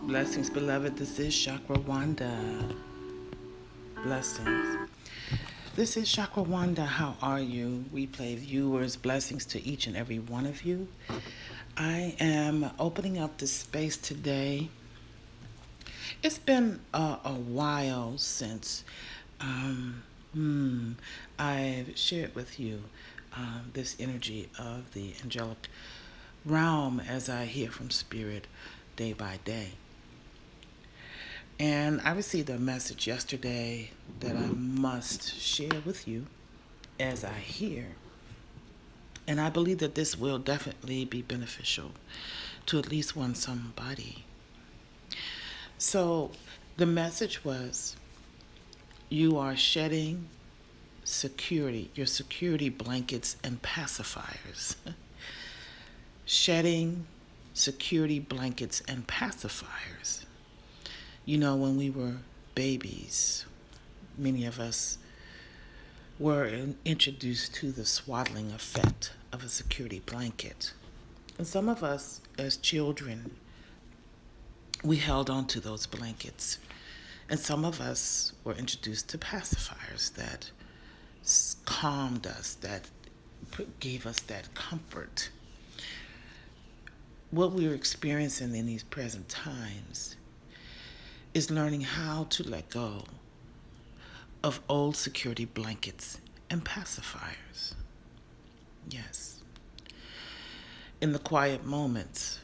Blessings, beloved. This is Chakra Wanda. Blessings. This is Chakra Wanda. How are you? Replay viewers, blessings to each and every one of you. I am opening up this space today. It's been a while since I've shared with you this energy of the angelic realm as I hear from Spirit day by day. And I received a message yesterday that I must share with you as I hear. And I believe that this will definitely be beneficial to at least one somebody. So the message was you are shedding your security blankets and pacifiers. Shedding security blankets and pacifiers. You know, when we were babies, many of us were introduced to the swaddling effect of a security blanket. And some of us, as children, we held on to those blankets. And some of us were introduced to pacifiers that calmed us, that gave us that comfort. What we're experiencing in these present times is learning how to let go of old security blankets and pacifiers. Yes. In the quiet moments,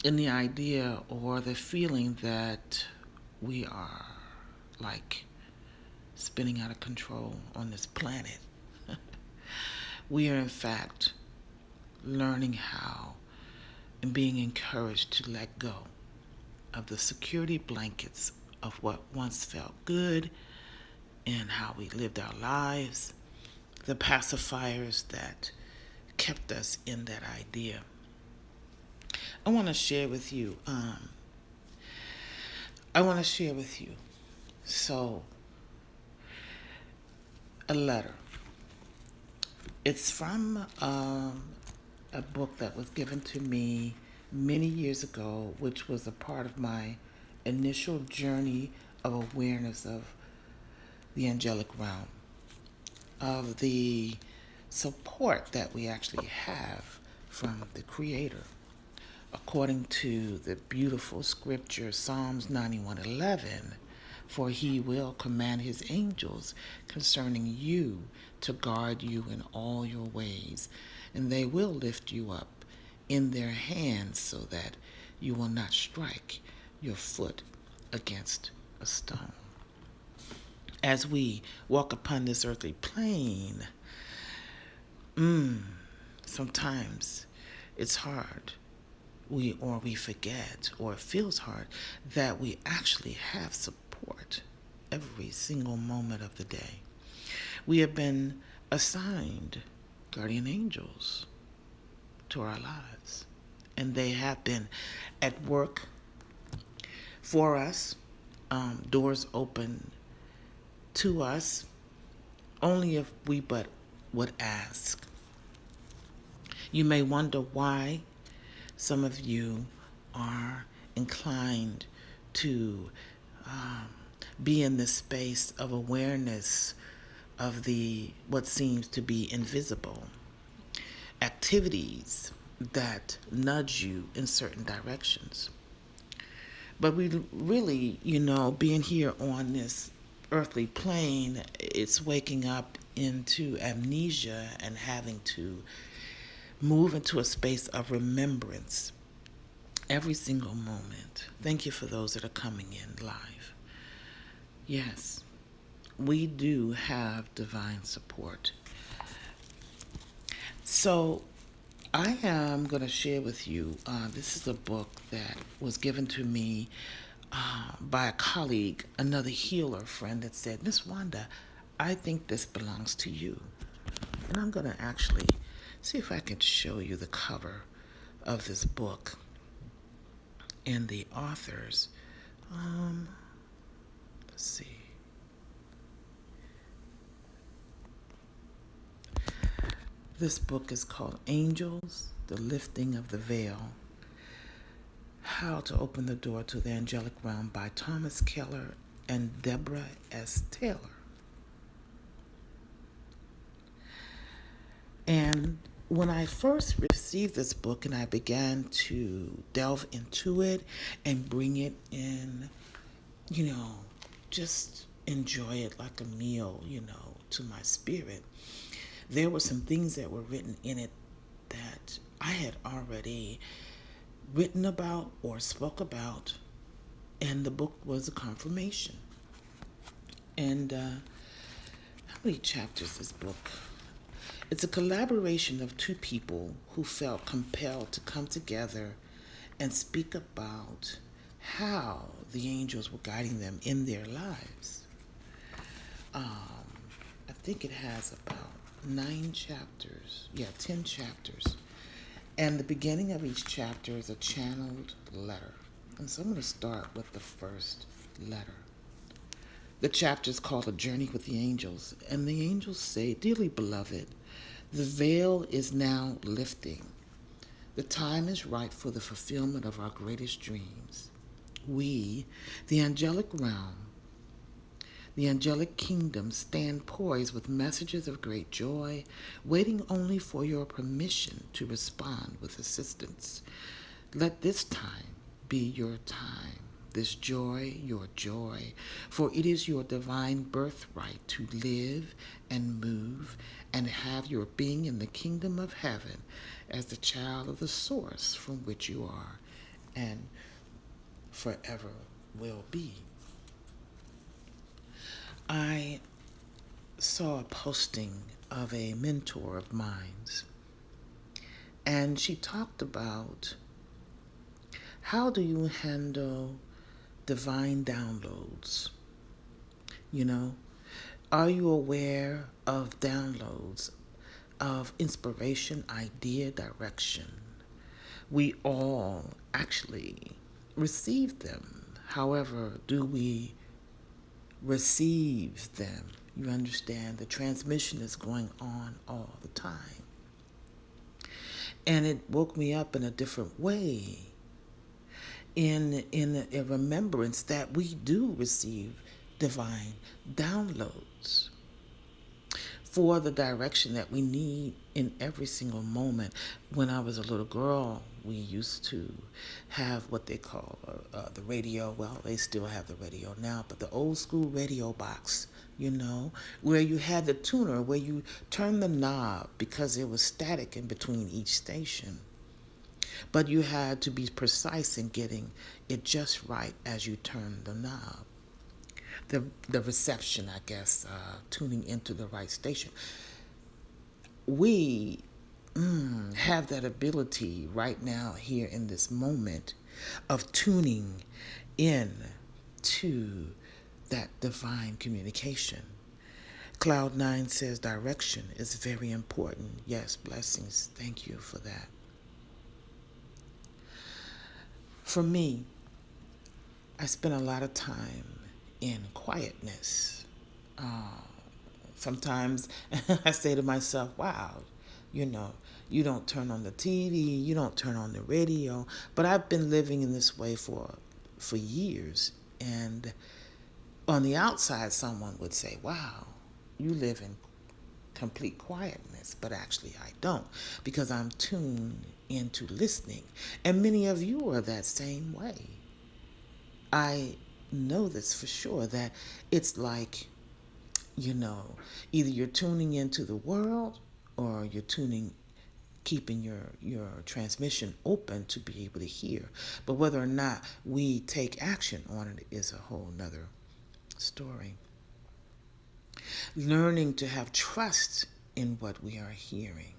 in the idea or the feeling that we are like spinning out of control on this planet, we are in fact learning how and being encouraged to let go of the security blankets of what once felt good and how we lived our lives, the pacifiers that kept us in that idea. I want to share with you. So, a letter. It's from a book that was given to me many years ago, which was a part of my initial journey of awareness of the angelic realm, of the support that we actually have from the Creator. According to the beautiful scripture, Psalms 91:11, for he will command his angels concerning you to guard you in all your ways, and they will lift you up in their hands so that you will not strike your foot against a stone. As we walk upon this earthly plane, sometimes it's hard. We forget, or it feels hard, that we actually have support every single moment of the day. We have been assigned guardian angels to our lives, and they have been at work for us. Doors open to us only if we but would ask. You may wonder why some of you are inclined to be in this space of awareness of the what seems to be invisible activities that nudge you in certain directions. But we really, being here on this earthly plane, it's waking up into amnesia and having to move into a space of remembrance every single moment. Thank you for those that are coming in live. Yes, we do have divine support. So I am going to share with you, this is a book that was given to me by a colleague, another healer friend, that said, Miss Wanda, I think this belongs to you. And I'm going to actually see if I can show you the cover of this book and the authors. Let's see. This book is called Angels, The Lifting of the Veil, How to Open the Door to the Angelic Realm by Thomas Keller and Deborah S. Taylor. And when I first received this book and I began to delve into it and bring it in, just enjoy it like a meal, to my spirit, there were some things that were written in it that I had already written about or spoke about, and the book was a confirmation. And how many chapters is this book? It's a collaboration of two people who felt compelled to come together and speak about how the angels were guiding them in their lives. I think it has about 9 chapters. 10 chapters. And the beginning of each chapter is a channeled letter. And so I'm going to start with the first letter. The chapter is called A Journey with the Angels. And the angels say, "Dearly beloved, the veil is now lifting. The time is right for the fulfillment of our greatest dreams. We, the angelic realm, the angelic kingdom, stand poised with messages of great joy, waiting only for your permission to respond with assistance. Let this time be your time, this joy your joy, for it is your divine birthright to live and move and have your being in the kingdom of heaven as the child of the source from which you are and forever will be." I saw a posting of a mentor of mine's, and she talked about how do you handle divine downloads. Are you aware of downloads of inspiration, idea, direction? We all actually receive them. However, do we receive them? You understand, the transmission is going on all the time. And it woke me up in a different way, in a remembrance that we do receive divine downloads for the direction that we need in every single moment. When I was a little girl, we used to have what they call the radio. Well, they still have the radio now, but the old school radio box, where you had the tuner, where you turned the knob because it was static in between each station. But you had to be precise in getting it just right as you turned the knob. The reception, I guess, tuning into the right station. We have that ability right now here in this moment of tuning in to that divine communication. Cloud 9 says direction is very important. Yes, blessings. Thank you for that. For me, I spend a lot of time in quietness. Sometimes I say to myself, wow, you don't turn on the TV, you don't turn on the radio. But I've been living in this way for years. And on the outside, someone would say, wow, you live in complete quietness. But actually, I don't, because I'm tuned into listening. And many of you are that same way. I know this for sure, that it's like, either you're tuning into the world or you're keeping your transmission open to be able to hear. But whether or not we take action on it is a whole nother story. Learning to have trust in what we are hearing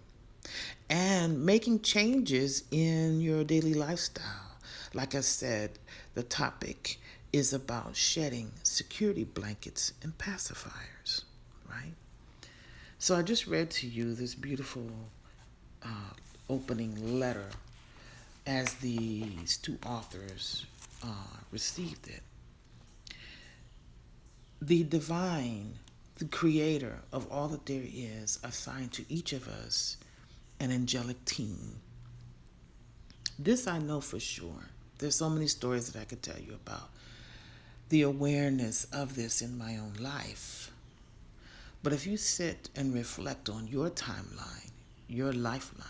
and making changes in your daily lifestyle. Like I said, the topic is about shedding security blankets and pacifiers, right? So I just read to you this beautiful opening letter as these two authors received it. The divine, the creator of all that there is, assigned to each of us an angelic team. This I know for sure. There's so many stories that I could tell you about the awareness of this in my own life. But if you sit and reflect on your timeline, your lifeline,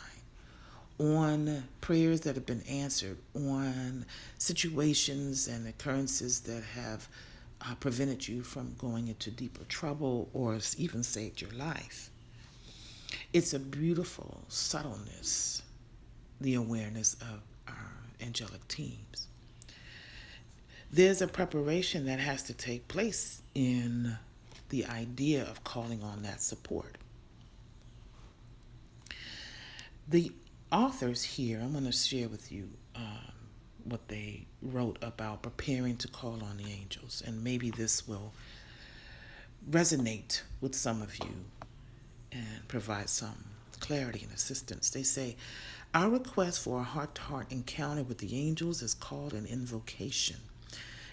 on prayers that have been answered, on situations and occurrences that have prevented you from going into deeper trouble or even saved your life, it's a beautiful subtleness, the awareness of our angelic teams. There's a preparation that has to take place in the idea of calling on that support. The authors here, I'm going to share with you what they wrote about preparing to call on the angels, and maybe this will resonate with some of you and provide some clarity and assistance. They say, our request for a heart-to-heart encounter with the angels is called an invocation.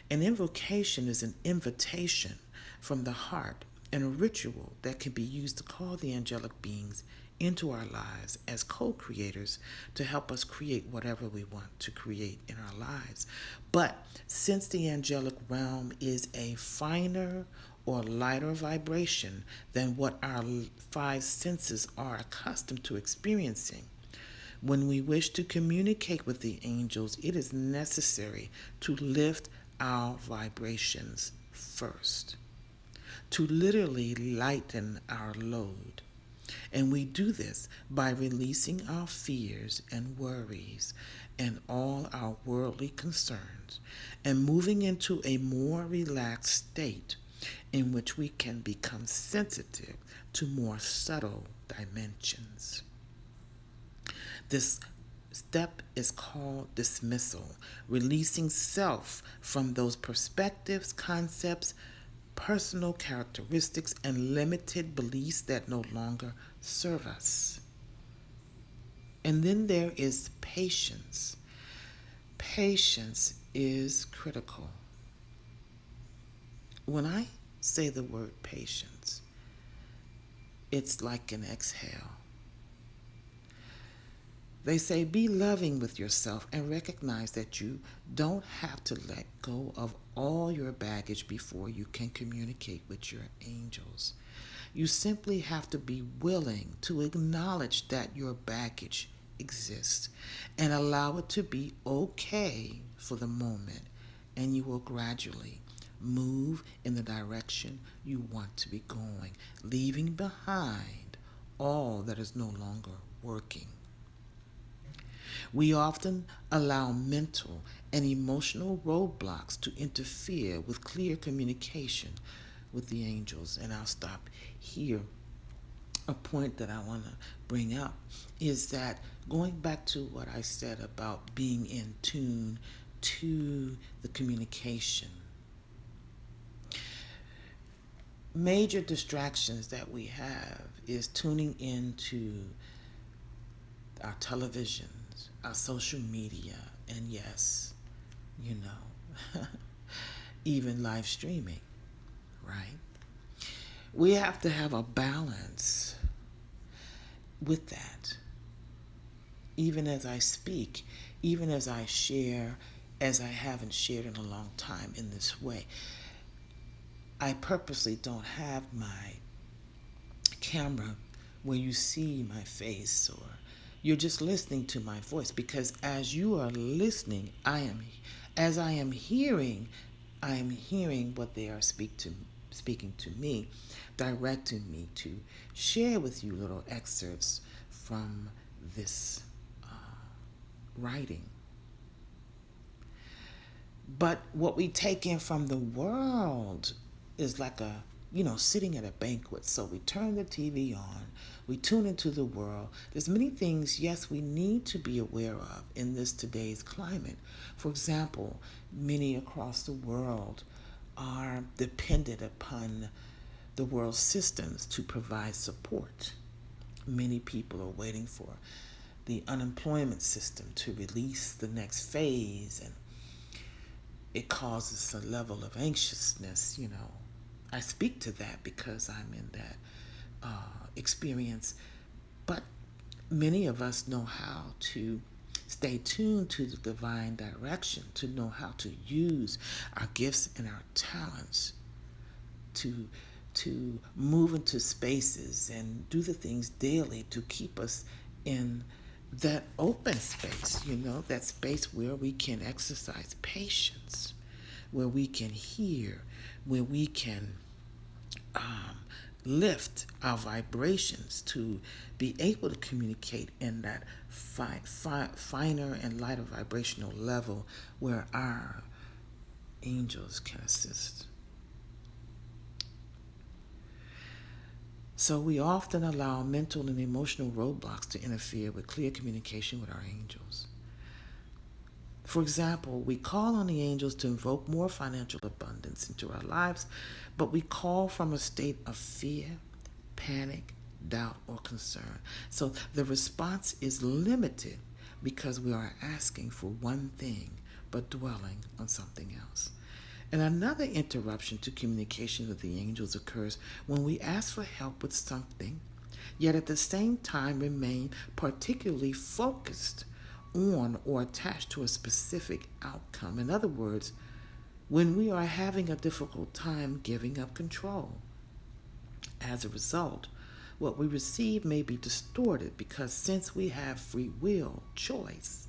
An invocation is an invitation from the heart and a ritual that can be used to call the angelic beings into our lives as co-creators to help us create whatever we want to create in our lives. But since the angelic realm is a finer or lighter vibration than what our five senses are accustomed to experiencing, when we wish to communicate with the angels, it is necessary to lift our vibrations first, to literally lighten our load. And we do this by releasing our fears and worries and all our worldly concerns and moving into a more relaxed state in which we can become sensitive to more subtle dimensions. This step is called dismissal, releasing self from those perspectives, concepts, personal characteristics, and limited beliefs that no longer serve us. And then there is patience. Patience is critical. When I say the word patience, it's like an exhale. They say be loving with yourself and recognize that you don't have to let go of all your baggage before you can communicate with your angels. You simply have to be willing to acknowledge that your baggage exists and allow it to be okay for the moment, and you will gradually move in the direction you want to be going, leaving behind all that is no longer working. We often allow mental and emotional roadblocks to interfere with clear communication with the angels. And I'll stop here. A point that I want to bring up is that going back to what I said about being in tune to the communication, major distractions that we have is tuning into our televisions, our social media, and yes, you know, even live streaming, right? We have to have a balance with that. Even as I speak, even as I share, as I haven't shared in a long time in this way, I purposely don't have my camera where you see my face or you're just listening to my voice, because as you are listening, as I am hearing what they are speaking to me, directing me to share with you little excerpts from this writing. But what we take in from the world is like sitting at a banquet. So we turn the TV on, we tune into the world. There's many things, yes, we need to be aware of in this today's climate. For example, many across the world are dependent upon the world systems to provide support. Many people are waiting for the unemployment system to release the next phase, and it causes a level of anxiousness. I speak to that because I'm in that experience. But many of us know how to stay tuned to the divine direction, to know how to use our gifts and our talents to move into spaces and do the things daily to keep us in that open space, that space where we can exercise patience, where we can hear, where we can lift our vibrations to be able to communicate in that finer and lighter vibrational level where our angels can assist. So we often allow mental and emotional roadblocks to interfere with clear communication with our angels. For example, we call on the angels to invoke more financial abundance into our lives, but we call from a state of fear, panic, doubt, or concern. So the response is limited because we are asking for one thing, but dwelling on something else. And another interruption to communication with the angels occurs when we ask for help with something, yet at the same time remain particularly focused on or attached to a specific outcome. In other words, when we are having a difficult time giving up control. As a result, what we receive may be distorted because since we have free will, choice,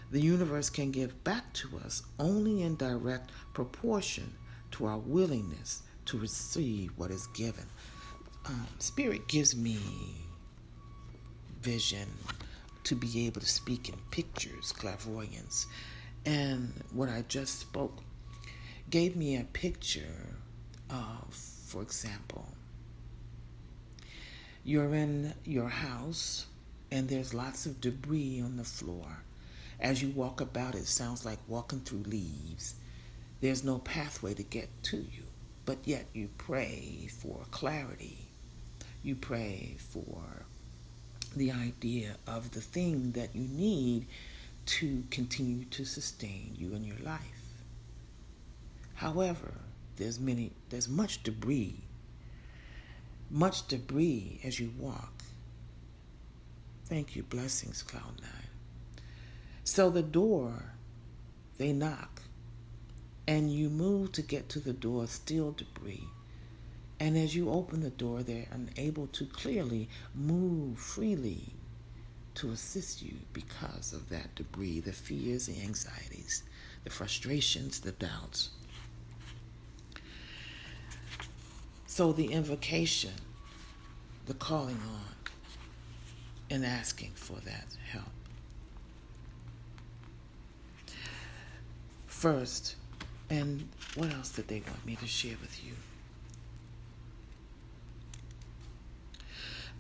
the universe can give back to us only in direct proportion to our willingness to receive what is given. Spirit gives me vision to be able to speak in pictures, clairvoyance. And what I just spoke gave me a picture of, for example, you're in your house and there's lots of debris on the floor. As you walk about, it sounds like walking through leaves. There's no pathway to get to you, but yet you pray for clarity. You pray for the idea of the thing that you need to continue to sustain you in your life. However, there's much debris as you walk. Thank you, blessings, Cloud9. So the door, they knock, and you move to get to the door, still debris. And as you open the door, they're unable to clearly move freely to assist you because of that debris, the fears, the anxieties, the frustrations, the doubts. So the invocation, the calling on, and asking for that help. First, and what else did they want me to share with you?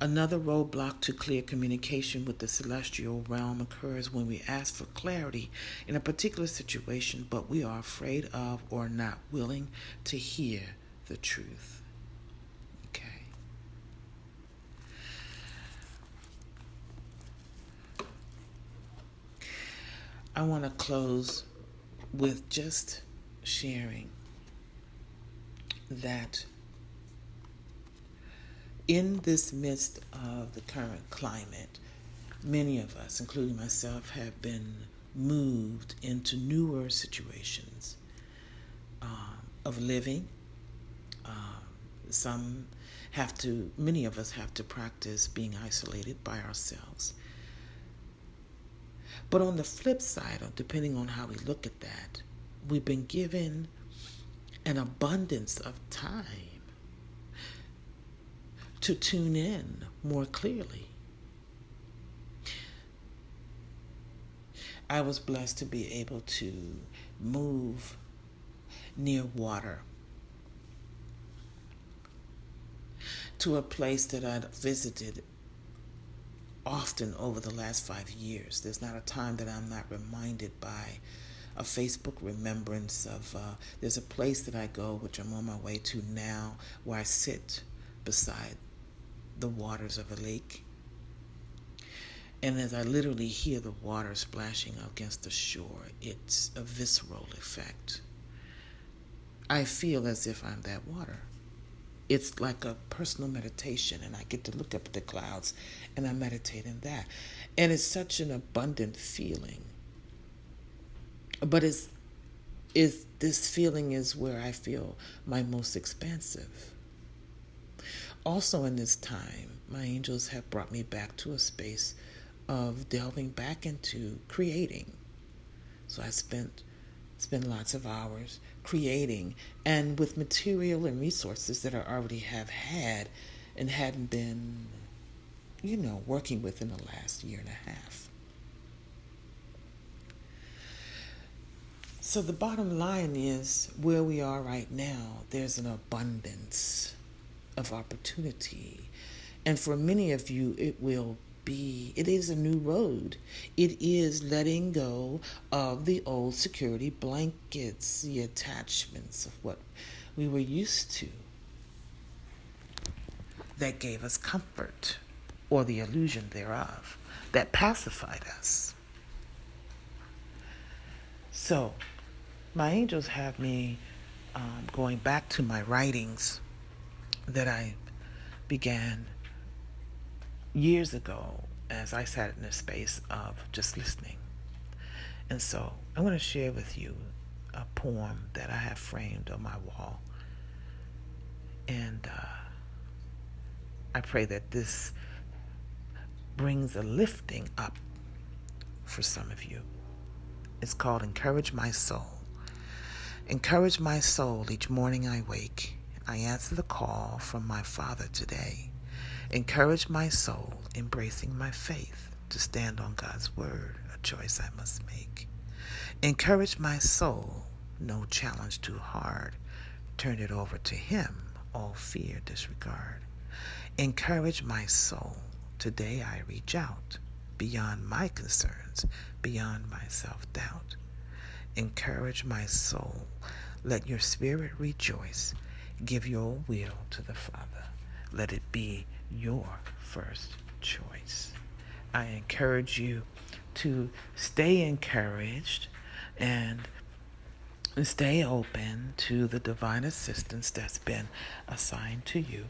Another roadblock to clear communication with the celestial realm occurs when we ask for clarity in a particular situation, but we are afraid of or not willing to hear the truth. Okay. I want to close with just sharing that in this midst of the current climate, many of us, including myself, have been moved into newer situations of living. Many of us have to practice being isolated by ourselves. But on the flip side, or depending on how we look at that, we've been given an abundance of time to tune in more clearly. I was blessed to be able to move near water to a place that I'd visited often over the last 5 years. There's not a time that I'm not reminded by a Facebook remembrance of, there's a place that I go, which I'm on my way to now, where I sit beside the waters of a lake. And as I literally hear the water splashing against the shore, it's a visceral effect. I feel as if I'm that water. It's like a personal meditation, and I get to look up at the clouds and I meditate in that. And it's such an abundant feeling. But this feeling is where I feel my most expansive. Also in this time, my angels have brought me back to a space of delving back into creating. So I spend lots of hours creating, and with material and resources that I already have had and hadn't been, working with in the last year and a half. So the bottom line is, where we are right now, there's an abundance of opportunity. And for many of you, it is a new road. It is letting go of the old security blankets, the attachments of what we were used to that gave us comfort, or the illusion thereof, that pacified us. So, my angels have me going back to my writings that I began years ago as I sat in a space of just listening. And so I want to share with you a poem that I have framed on my wall. And I pray that this brings a lifting up for some of you. It's called Encourage My Soul. Encourage my soul each morning I wake. I answer the call from my Father today. Encourage my soul, embracing my faith to stand on God's word, a choice I must make. Encourage my soul, no challenge too hard. Turn it over to Him, all fear disregard. Encourage my soul, today I reach out, beyond my concerns, beyond my self-doubt. Encourage my soul, let your spirit rejoice. Give your will to the Father. Let it be your first choice. I encourage you to stay encouraged and stay open to the divine assistance that's been assigned to you,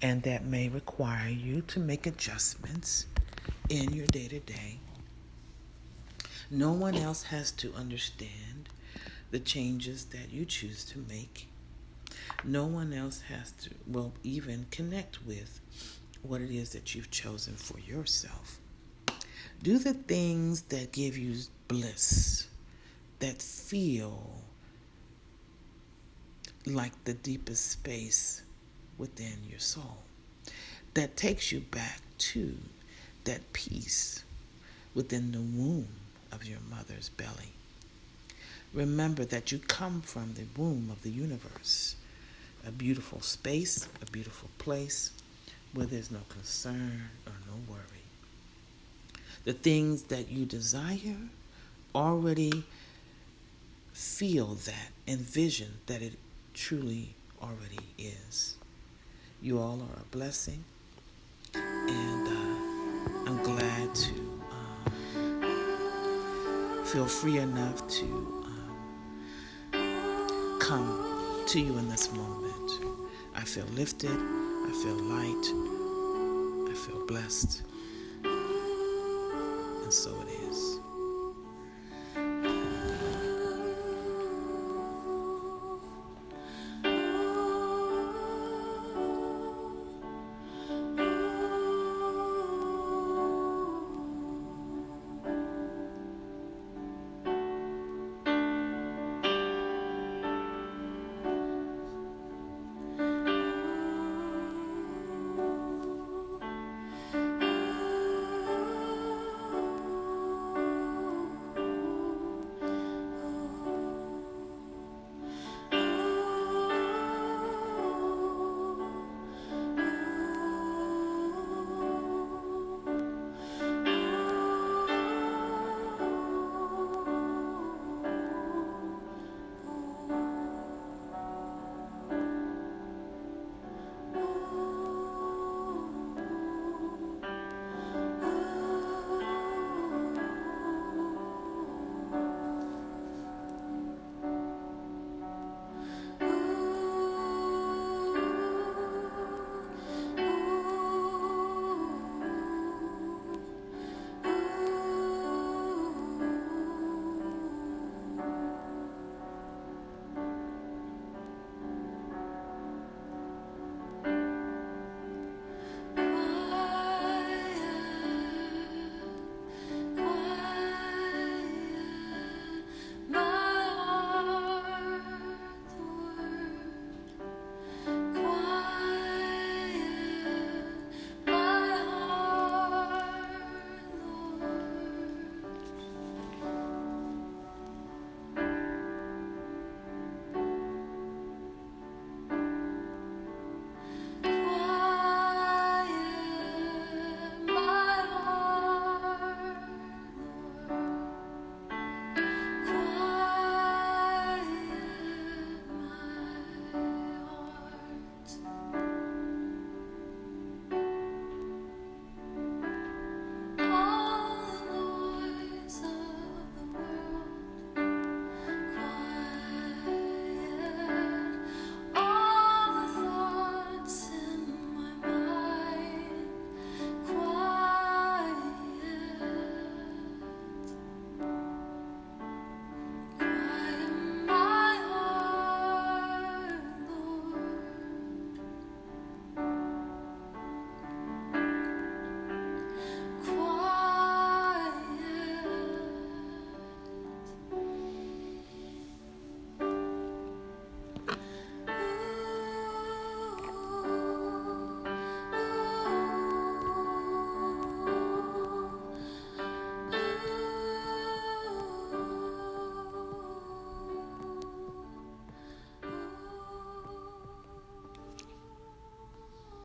and that may require you to make adjustments in your day-to-day. No one else has to understand the changes that you choose to make. No one else has to, even connect with what it is that you've chosen for yourself. Do the things that give you bliss, that feel like the deepest space within your soul, that takes you back to that peace within the womb of your mother's belly. Remember that you come from the womb of the universe, a beautiful space, a beautiful place where there's no concern or no worry. The things that you desire, already feel that, envision that it truly already is. You all are a blessing, and I'm glad to feel free enough to come to you in this moment. I feel lifted, I feel light, I feel blessed, and so it is.